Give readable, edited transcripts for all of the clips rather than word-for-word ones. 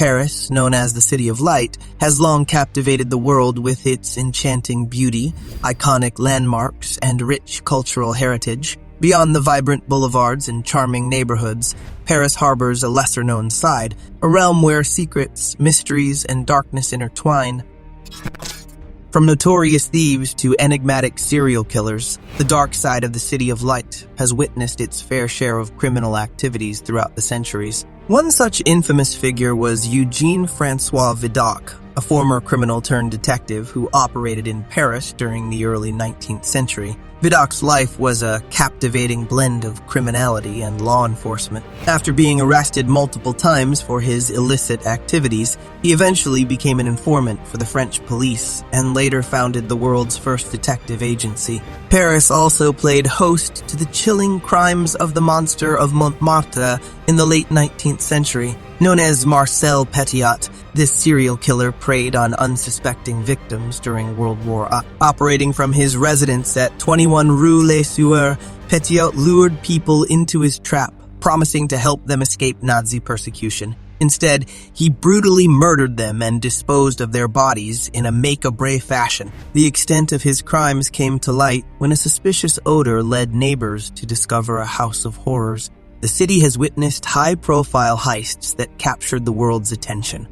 Paris, known as the City of Light, has long captivated the world with its enchanting beauty, iconic landmarks, and rich cultural heritage. Beyond the vibrant boulevards and charming neighborhoods, Paris harbors a lesser-known side, a realm where secrets, mysteries, and darkness intertwine. From notorious thieves to enigmatic serial killers, the dark side of the City of Light has witnessed its fair share of criminal activities throughout the centuries. One such infamous figure was Eugene Francois Vidocq, a former criminal-turned-detective who operated in Paris during the early 19th century. Vidocq's life was a captivating blend of criminality and law enforcement. After being arrested multiple times for his illicit activities, he eventually became an informant for the French police and later founded the world's first detective agency. Paris also played host to the chilling crimes of the monster of Montmartre in the late 19th century. Known as Marcel Petiot, this serial killer preyed on unsuspecting victims during World War I. Operating from his residence at 21 Rue Les Sueurs, Petiot lured people into his trap, promising to help them escape Nazi persecution. Instead, he brutally murdered them and disposed of their bodies in a make-or-break fashion. The extent of his crimes came to light when a suspicious odor led neighbors to discover a house of horrors. The city has witnessed high-profile heists that captured the world's attention.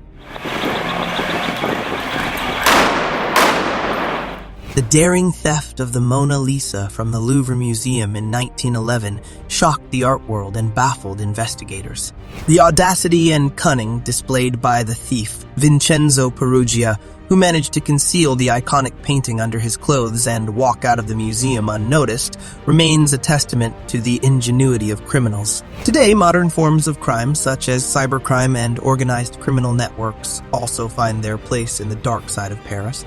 The daring theft of the Mona Lisa from the Louvre Museum in 1911 shocked the art world and baffled investigators. The audacity and cunning displayed by the thief, Vincenzo Peruggia, who managed to conceal the iconic painting under his clothes and walk out of the museum unnoticed, remains a testament to the ingenuity of criminals. Today, modern forms of crime such as cybercrime and organized criminal networks also find their place in the dark side of Paris.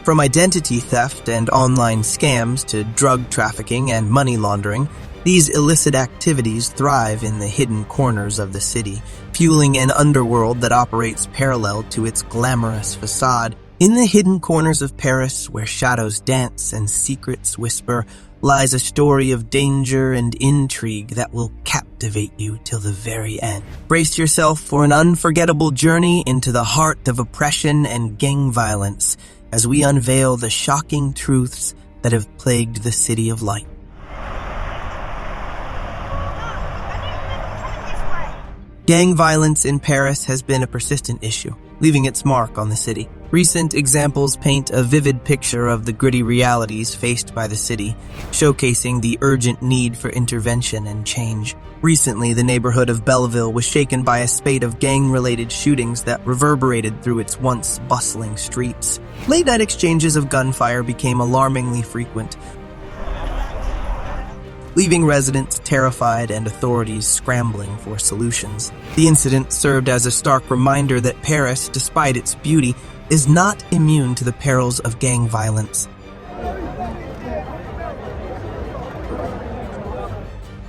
From identity theft and online scams to drug trafficking and money laundering, these illicit activities thrive in the hidden corners of the city, fueling an underworld that operates parallel to its glamorous facade. In the hidden corners of Paris, where shadows dance and secrets whisper, lies a story of danger and intrigue that will captivate you till the very end. Brace yourself for an unforgettable journey into the heart of oppression and gang violence as we unveil the shocking truths that have plagued the City of Light. Gang violence in Paris has been a persistent issue, leaving its mark on the city. Recent examples paint a vivid picture of the gritty realities faced by the city, showcasing the urgent need for intervention and change. Recently, the neighborhood of Belleville was shaken by a spate of gang-related shootings that reverberated through its once bustling streets. Late-night exchanges of gunfire became alarmingly frequent, leaving residents terrified and authorities scrambling for solutions. The incident served as a stark reminder that Paris, despite its beauty, is not immune to the perils of gang violence.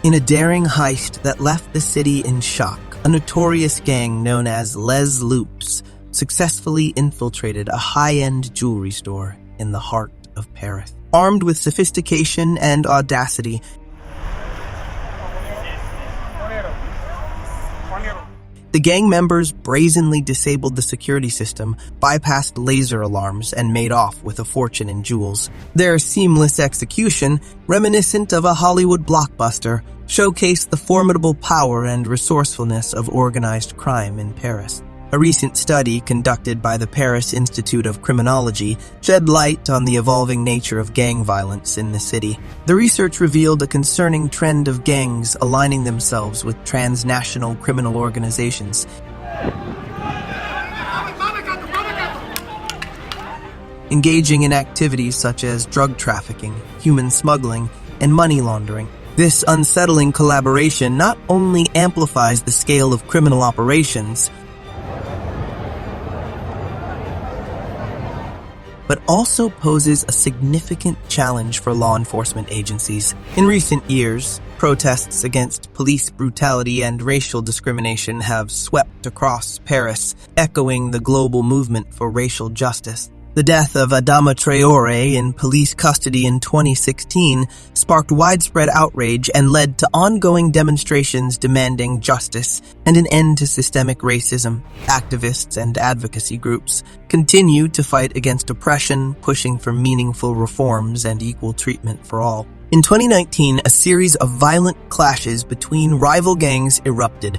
In a daring heist that left the city in shock, a notorious gang known as Les Loups successfully infiltrated a high-end jewelry store in the heart of Paris. Armed with sophistication and audacity, the gang members brazenly disabled the security system, bypassed laser alarms, and made off with a fortune in jewels. Their seamless execution, reminiscent of a Hollywood blockbuster, showcased the formidable power and resourcefulness of organized crime in Paris. A recent study conducted by the Paris Institute of Criminology shed light on the evolving nature of gang violence in the city. The research revealed a concerning trend of gangs aligning themselves with transnational criminal organizations. Engaging in activities such as drug trafficking, human smuggling, and money laundering. This unsettling collaboration not only amplifies the scale of criminal operations, but also poses a significant challenge for law enforcement agencies. In recent years, protests against police brutality and racial discrimination have swept across Paris, echoing the global movement for racial justice. The death of Adama Traore in police custody in 2016 sparked widespread outrage and led to ongoing demonstrations demanding justice and an end to systemic racism. Activists and advocacy groups continue to fight against oppression, pushing for meaningful reforms and equal treatment for all. In 2019, a series of violent clashes between rival gangs erupted,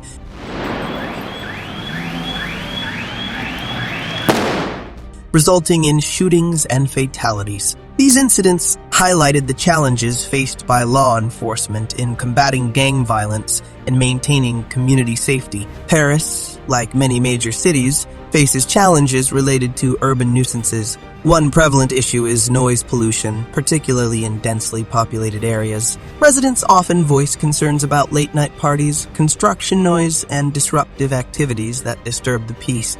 resulting in shootings and fatalities. These incidents highlighted the challenges faced by law enforcement in combating gang violence and maintaining community safety. Paris, like many major cities, faces challenges related to urban nuisances. One prevalent issue is noise pollution, particularly in densely populated areas. Residents often voice concerns about late-night parties, construction noise, and disruptive activities that disturb the peace.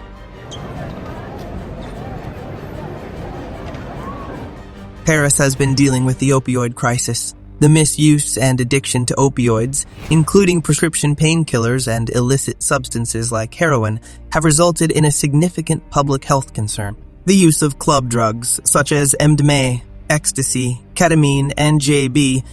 Paris has been dealing with the opioid crisis. The misuse and addiction to opioids, including prescription painkillers and illicit substances like heroin, have resulted in a significant public health concern. The use of club drugs, such as MDMA, ecstasy, ketamine, and JB,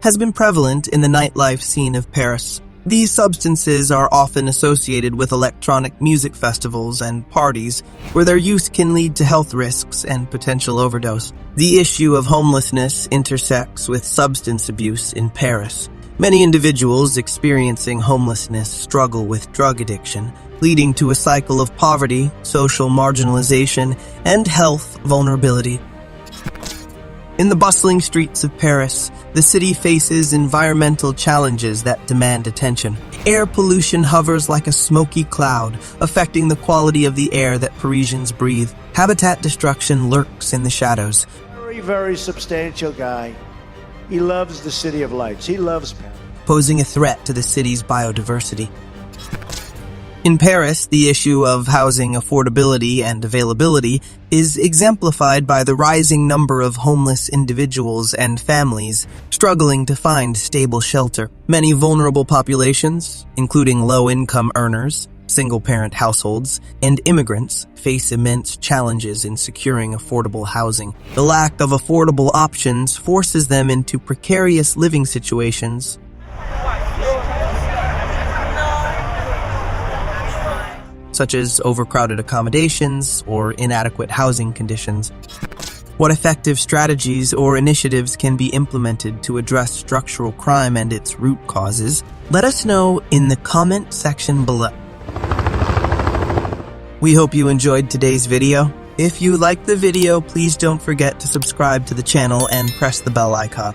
has been prevalent in the nightlife scene of Paris. These substances are often associated with electronic music festivals and parties, where their use can lead to health risks and potential overdose. The issue of homelessness intersects with substance abuse in Paris. Many individuals experiencing homelessness struggle with drug addiction, leading to a cycle of poverty, social marginalization, and health vulnerability. In the bustling streets of Paris, the city faces environmental challenges that demand attention. Air pollution hovers like a smoky cloud, affecting the quality of the air that Parisians breathe. Habitat destruction lurks in the shadows. Very substantial guy. He loves the City of Lights. He loves Paris, posing a threat to the city's biodiversity. In Paris, the issue of housing affordability and availability is exemplified by the rising number of homeless individuals and families struggling to find stable shelter. Many vulnerable populations, including low-income earners, single-parent households, and immigrants, face immense challenges in securing affordable housing. The lack of affordable options forces them into precarious living situations, such as overcrowded accommodations or inadequate housing conditions. What effective strategies or initiatives can be implemented to address structural crime and its root causes? Let us know in the comment section below. We hope you enjoyed today's video. If you liked the video, please don't forget to subscribe to the channel and press the bell icon.